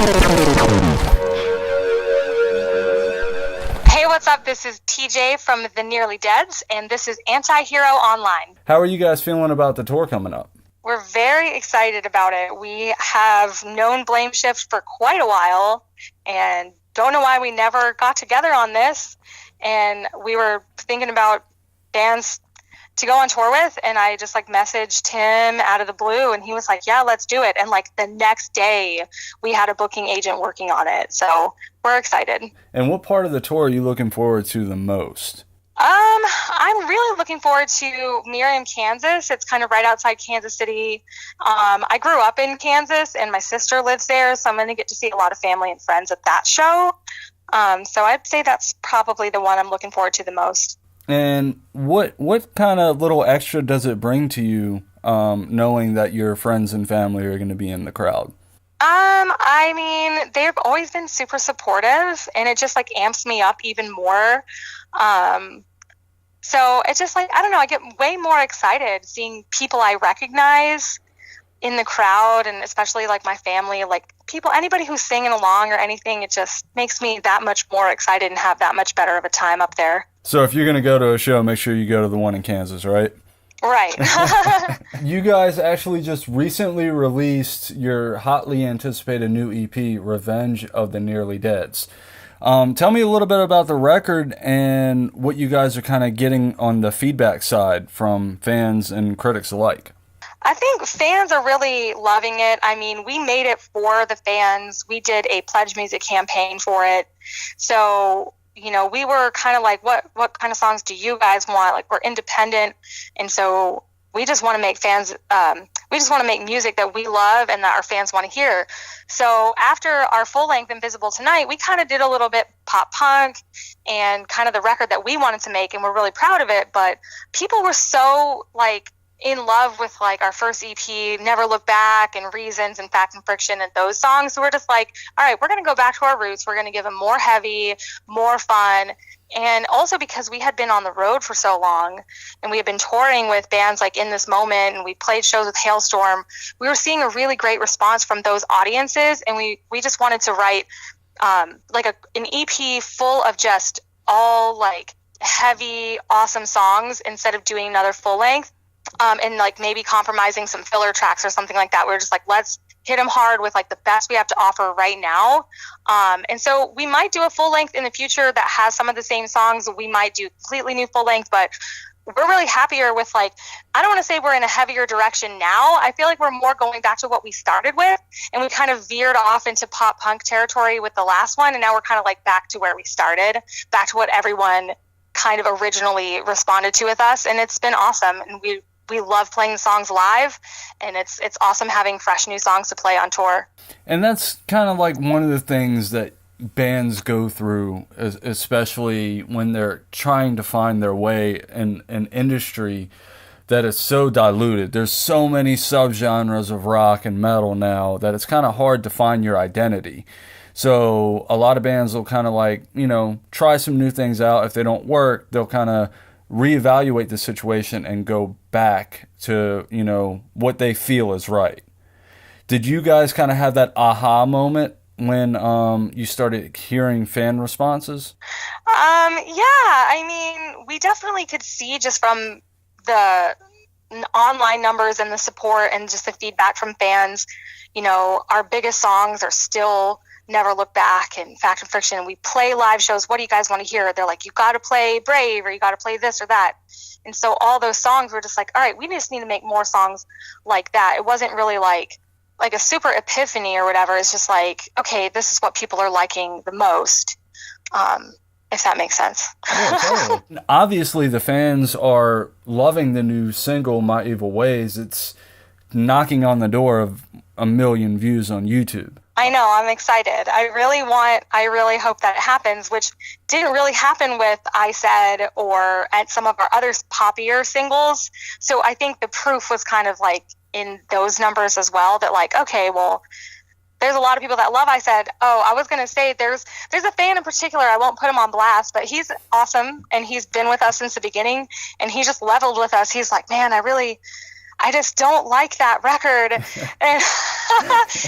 Hey, what's up? This is TJ from The Nearly Deads, and this is Antihero Online. How are you guys feeling about the tour coming up? We're very excited about it. We have known Blame Shift for quite a while, and don't know why we never got together on this. And we were thinking about bands to go on tour with, and I just messaged him out of the blue, and he was like, yeah, let's do it. And the next day we had a booking agent working on it, so we're excited. And what part of the tour are you looking forward to the most? I'm really looking forward to Miriam, Kansas. It's kind of right outside Kansas City. I grew up in Kansas, and my sister lives there, so I'm going to get to see a lot of family and friends at that show. So I'd say that's probably the one I'm looking forward to the most. And what kind of little extra does it bring to you, knowing that your friends and family are going to be in the crowd? I mean, they've always been super supportive, and it just amps me up even more. So it's just I don't know, I get way more excited seeing people I recognize in the crowd, and especially my family, people, anybody who's singing along or anything. It just makes me that much more excited and have that much better of a time up there. So if you're going to go to a show, make sure you go to the one in Kansas, right? Right. You guys actually just recently released your hotly anticipated new EP, Revenge of the Nearly Deads. Tell me a little bit about the record and what you guys are kind of getting on the feedback side from fans and critics alike. I think fans are really loving it. I mean, we made it for the fans. We did a Pledge Music campaign for it. So, we were kind of what kind of songs do you guys want? We're independent. And so we just want to make we just want to make music that we love and that our fans want to hear. So after our full length Invisible Tonight, we kind of did a little bit pop punk and kind of the record that we wanted to make, and we're really proud of it. But people were so in love with our first EP, Never Look Back and Reasons and Fact and Friction and those songs. So we're just all right, we're going to go back to our roots. We're going to give them more heavy, more fun. And also because we had been on the road for so long and we had been touring with bands In This Moment, and we played shows with Hailstorm, we were seeing a really great response from those audiences. And we just wanted to write an EP full of just all heavy, awesome songs instead of doing another full length. And maybe compromising some filler tracks or something like that. We're just let's hit them hard with the best we have to offer right now. And so we might do a full length in the future that has some of the same songs. We might do completely new full length, but we're really happier with I don't want to say we're in a heavier direction now. I feel we're more going back to what we started with, and we kind of veered off into pop punk territory with the last one. And now we're kind of back to where we started, back to what everyone kind of originally responded to with us. And it's been awesome. And we love playing the songs live, and it's awesome having fresh new songs to play on tour. And that's kind of one of the things that bands go through, especially when they're trying to find their way in an industry that is so diluted. There's so many subgenres of rock and metal now that it's kind of hard to find your identity. So a lot of bands will kind of try some new things out. If they don't work, they'll kind of reevaluate the situation and go back to, what they feel is right. Did you guys kind of have that aha moment when you started hearing fan responses? Yeah, I mean, we definitely could see just from the online numbers and the support and just the feedback from fans, our biggest songs are still Never Look Back and Fact and Friction. We play live shows. What do you guys want to hear? They're you got to play Brave, or you got to play this or that. And so all those songs were just all right, we just need to make more songs like that. It wasn't really like a super epiphany or whatever. It's just okay, this is what people are liking the most. If that makes sense. Yeah, totally. Obviously, the fans are loving the new single, My Evil Ways. It's knocking on the door of 1 million views on YouTube. I know, I'm excited. I really hope that it happens, which didn't really happen with I Said or at some of our other poppier singles. So I think the proof was kind of in those numbers as well, that okay, well, there's a lot of people that love I Said. Oh, I was going to say there's a fan in particular, I won't put him on blast, but he's awesome, and he's been with us since the beginning, and he just leveled with us. He's man, I really I just don't like that record. And,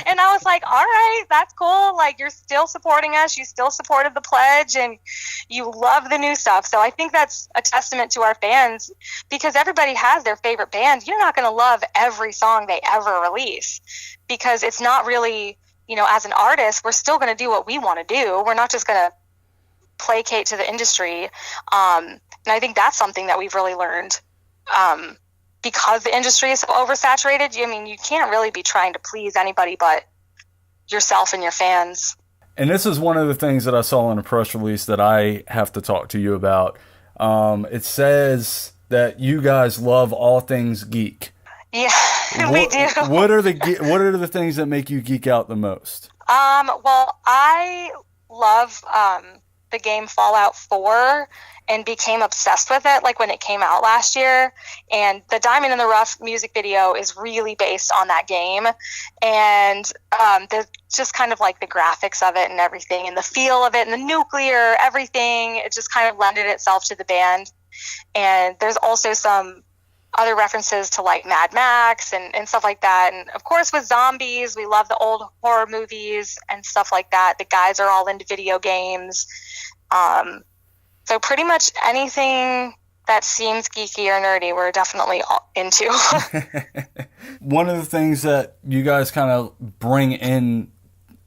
and I was like, all right, that's cool. Like, you're still supporting us. You still supported the pledge and you love the new stuff. So I think that's a testament to our fans, because everybody has their favorite band. You're not going to love every song they ever release, because it's not really, you know, as an artist, we're still going to do what we want to do. We're not just going to placate to the industry. And I think that's something that we've really learned. Because the industry is so oversaturated, I mean, you can't really be trying to please anybody but yourself and your fans. And this is one of the things that I saw in a press release that I have to talk to you about. It says that you guys love all things geek. Yeah, we do. What are the things that make you geek out the most? Well, I love the game Fallout 4 and became obsessed with it, like when it came out last year. And the Diamond in the Rough music video is really based on that game. And just kind of like the graphics of it and everything, and the feel of it, and the nuclear, everything, it just kind of lended itself to the band. And there's also some other references to like Mad Max and stuff like that. And of course with zombies, we love the old horror movies and stuff like that. The guys are all into video games. So pretty much anything that seems geeky or nerdy, we're definitely all into. One of the things that you guys kind of bring in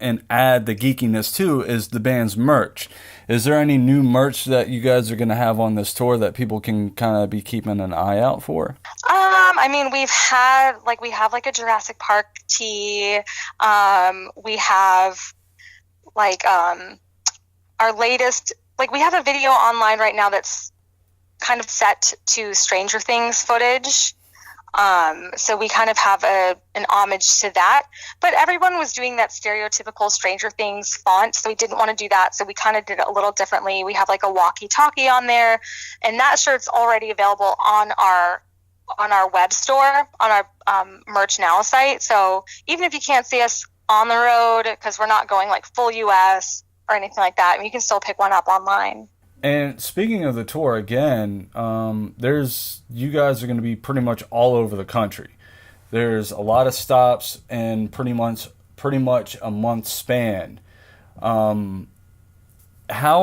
and add the geekiness to is the band's merch. Is there any new merch that you guys are going to have on this tour that people can kind of be keeping an eye out for? I mean, we have like a Jurassic Park tee. We have like our latest, like we have a video online right now that's kind of set to Stranger Things footage. So we kind of have an homage to that, but everyone was doing that stereotypical Stranger Things font, so we didn't want to do that. So we kind of did it a little differently. We have like a walkie-talkie on there, and that shirt's already available on our web store, on our Merch Now site. So even if you can't see us on the road, because we're not going like full US or anything like that, I mean, you can still pick one up online. And speaking of the tour again, you guys are going to be pretty much all over the country. There's a lot of stops in pretty much a month span. How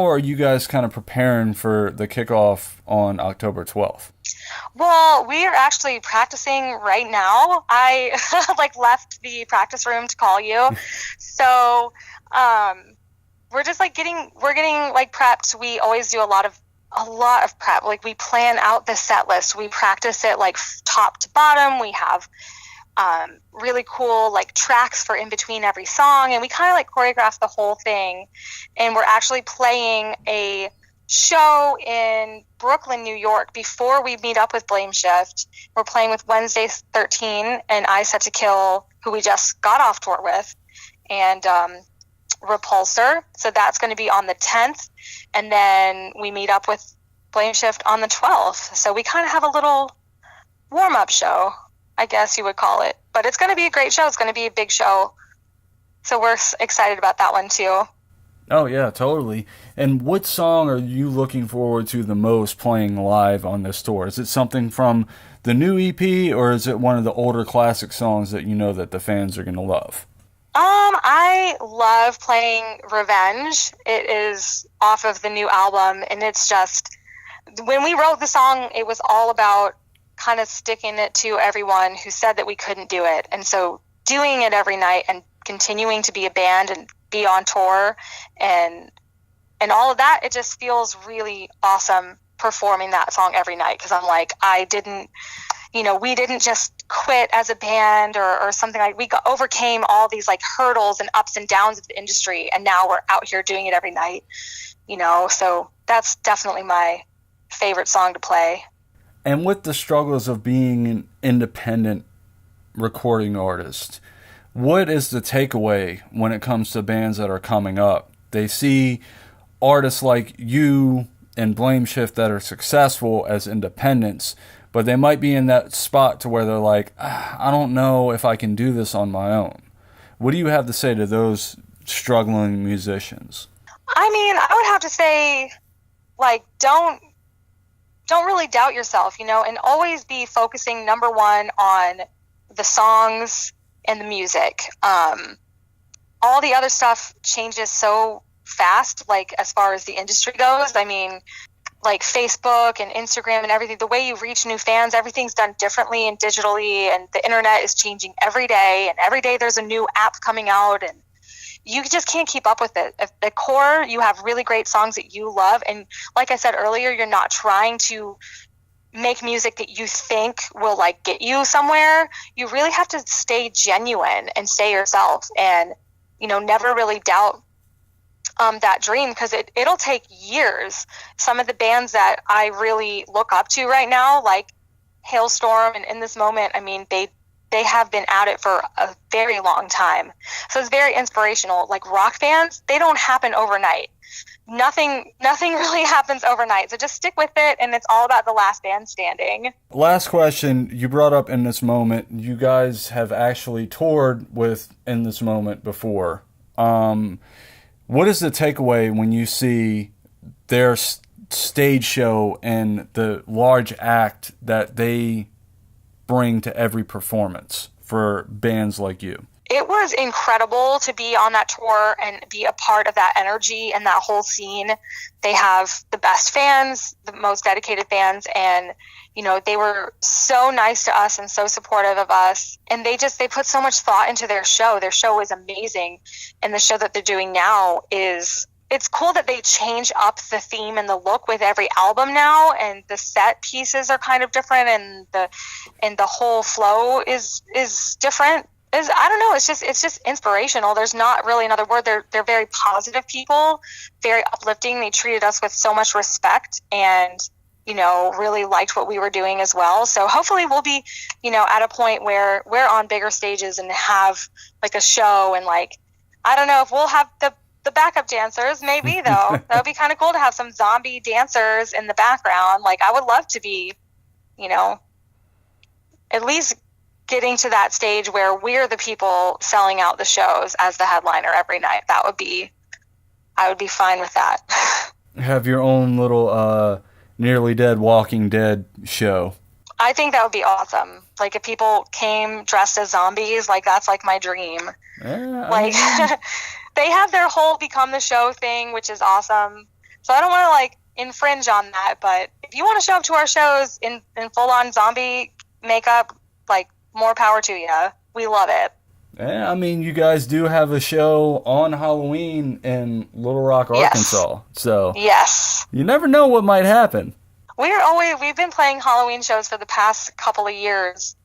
are you guys kind of preparing for the kickoff on October 12th? Well, we are actually practicing right now. I left the practice room to call you. So, we're just getting prepped. We always do a lot of prep. Like, we plan out the set list. We practice it like top to bottom. We have really cool like tracks for in between every song, and we kind of like choreograph the whole thing. And we're actually playing a show in Brooklyn, New York before we meet up with Blame Shift. We're playing with Wednesday 13 and I Set to Kill, who we just got off tour with, and Repulsor. So that's going to be on the 10th, and then we meet up with Blame Shift on the 12th. So we kind of have a little warm-up show, I guess you would call it, but it's going to be a great show. It's going to be a big show, so we're excited about that one too. Oh yeah, totally. And what song are you looking forward to the most playing live on this tour? Is it something from the new EP, or is it one of the older classic songs that you know that the fans are going to love? I love playing Revenge. It is off of the new album, and it's just, when we wrote the song, it was all about kind of sticking it to everyone who said that we couldn't do it. And so doing it every night and continuing to be a band and be on tour and all of that, it just feels really awesome performing that song every night, because I'm like, we didn't just quit as a band or something. Like, we overcame all these like hurdles and ups and downs of the industry, and now we're out here doing it every night, so that's definitely my favorite song to play. And with the struggles of being an independent recording artist, what is the takeaway when it comes to bands that are coming up? They see artists like you and Blame Shift that are successful as independents, but they might be in that spot to where they're like, I don't know if I can do this on my own. What do you have to say to those struggling musicians? I mean, I would have to say, like, don't don't really doubt yourself, and always be focusing number one on the songs and the music. All the other stuff changes so fast, like as far as the industry goes. I mean, like Facebook and Instagram and everything, the way you reach new fans, everything's done differently and digitally, and the internet is changing every day, and every day there's a new app coming out, and you just can't keep up with it. At the core, you have really great songs that you love, and like I said earlier, you're not trying to make music that you think will like get you somewhere. You really have to stay genuine and stay yourself, and never really doubt that dream, because it'll take years. Some of the bands that I really look up to right now, like Hailstorm and In This Moment, I mean, they have been at it for a very long time. So it's very inspirational. Like rock bands, they don't happen overnight. Nothing really happens overnight. So just stick with it, and it's all about the last band standing. Last question. You brought up In This Moment. You guys have actually toured with In This Moment before. What is the takeaway when you see their stage show and the large act that they bring to every performance for bands like you? It was incredible to be on that tour and be a part of that energy and that whole scene. They have the best fans, the most dedicated fans, and they were so nice to us and so supportive of us. And they put so much thought into their show. Their show is amazing. And the show that they're doing now it's cool that they change up the theme and the look with every album now, and the set pieces are kind of different, and the whole flow is different. I don't know, it's just inspirational. There's not really another word. They're very positive people, very uplifting. They treated us with so much respect, and really liked what we were doing as well. So hopefully we'll be at a point where we're on bigger stages and have like a show, and like I don't know if we'll have the backup dancers, maybe, though. That would be kind of cool to have some zombie dancers in the background. Like, I would love to be, at least getting to that stage where we're the people selling out the shows as the headliner every night. I would be fine with that. Have your own little Nearly Dead Walking Dead show. I think that would be awesome. Like, if people came dressed as zombies, like, that's like my dream. Yeah, they have their whole Become the Show thing, which is awesome. So I don't want to like infringe on that, but if you want to show up to our shows in full on zombie makeup, like, more power to you. We love it. Yeah, I mean, you guys do have a show on Halloween in Little Rock, Arkansas. Yes. So yes, you never know what might happen. We've been playing Halloween shows for the past couple of years.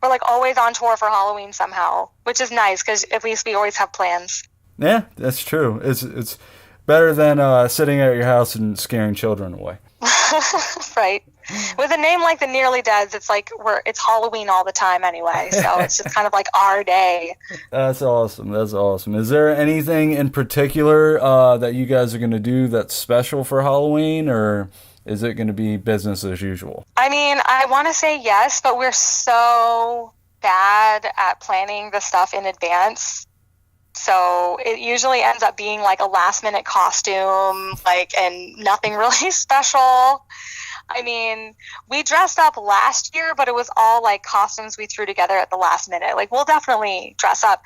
We're like always on tour for Halloween somehow, which is nice because at least we always have plans. Yeah, that's true. It's better than sitting at your house and scaring children away. Right. With a name like the Nearly Deads, it's like it's Halloween all the time anyway, so it's just kind of like our day. That's awesome. Is there anything in particular that you guys are going to do that's special for Halloween, or is it going to be business as usual? I mean, I want to say yes, but we're so bad at planning the stuff in advance. So it usually ends up being like a last minute costume, and nothing really special. I mean, we dressed up last year, but it was all like costumes we threw together at the last minute. Like, we'll definitely dress up.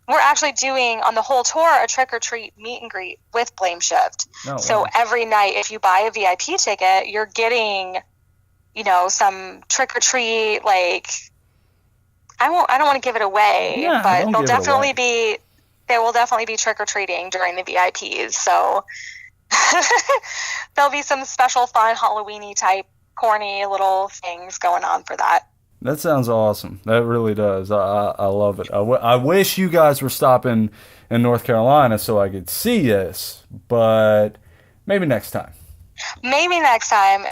We're actually doing on the whole tour a trick or treat meet and greet with Blame Shift. Oh, wow. So every night, if you buy a VIP ticket, you're getting, some trick or treat, like, I don't want to give it away, but there will definitely be trick or treating during the VIPs. So there'll be some special fun Halloween-y type corny little things going on for that. That sounds awesome. That really does. I love it. I wish you guys were stopping in North Carolina so I could see this, but maybe next time. Maybe next time.